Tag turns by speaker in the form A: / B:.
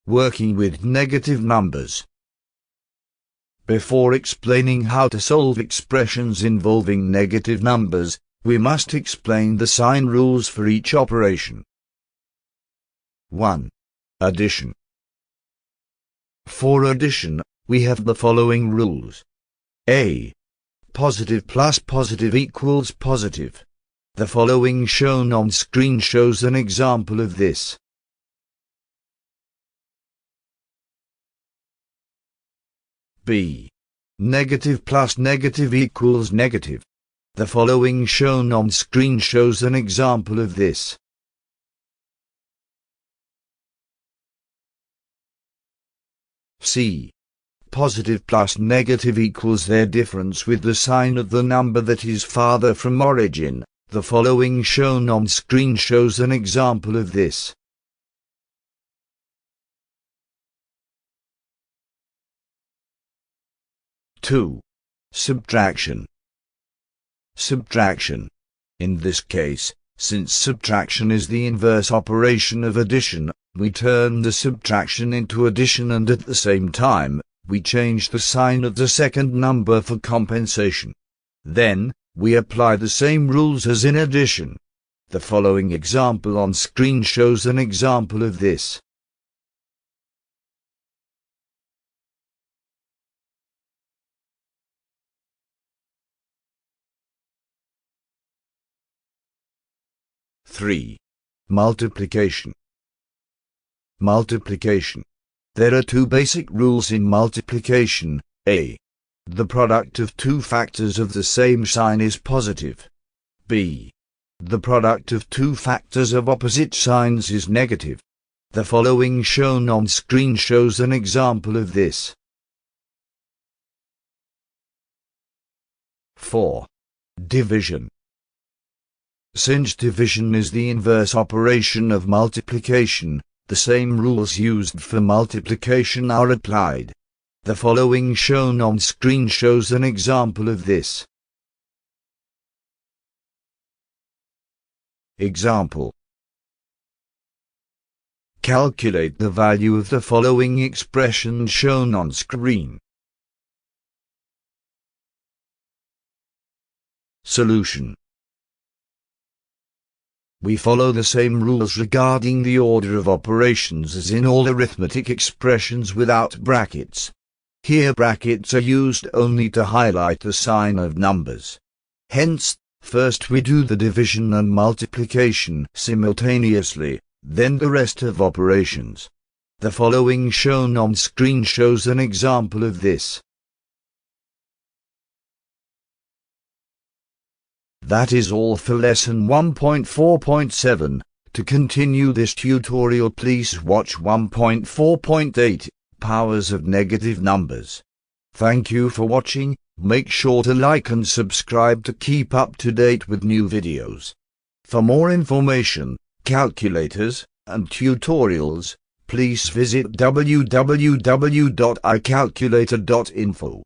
A: Working with negative numbers. Before explaining how to solve expressions involving negative numbers, we must explain the sign rules for each operation. 1. Addition. For addition, we have the following rules. A. Positive plus positive equals positive. The following shown on screen shows an example of this. B. Negative plus negative equals negative. The following shown on screen shows an example of this. C. Positive plus negative equals their difference with the sign of the number that is farther from origin. The following shown on screen shows an example of this. Two. Subtraction. Subtraction. In this case, since subtraction is the inverse operation of addition, we turn the subtraction into addition, and at the same time, we change the sign of the second number for compensation. Then, we apply the same rules as in addition. The following example on screen shows an example of this. Three. Multiplication. Multiplication. There are two basic rules in multiplication. A. The product of two factors of the same sign is positive. B. The product of two factors of opposite signs is negative. The following shown on screen shows an example of this. 4. Division. Since division is the inverse operation of multiplication, the same rules used for multiplication are applied. The following shown on screen shows an example of this. Example. Calculate the value of the following expression shown on screen. Solution. We follow the same rules regarding the order of operations as in all arithmetic expressions without brackets. Here brackets are used only to highlight the sign of numbers. Hence, first we do the division and multiplication simultaneously, then the rest of operations. The following shown on screen shows an example of this. That is all for lesson 1.4.7. To continue this tutorial, please watch 1.4.8, Powers of Negative Numbers. Thank you for watching. Make sure to like and subscribe to keep up to date with new videos. For more information, calculators, and tutorials, please visit www.icalculator.info.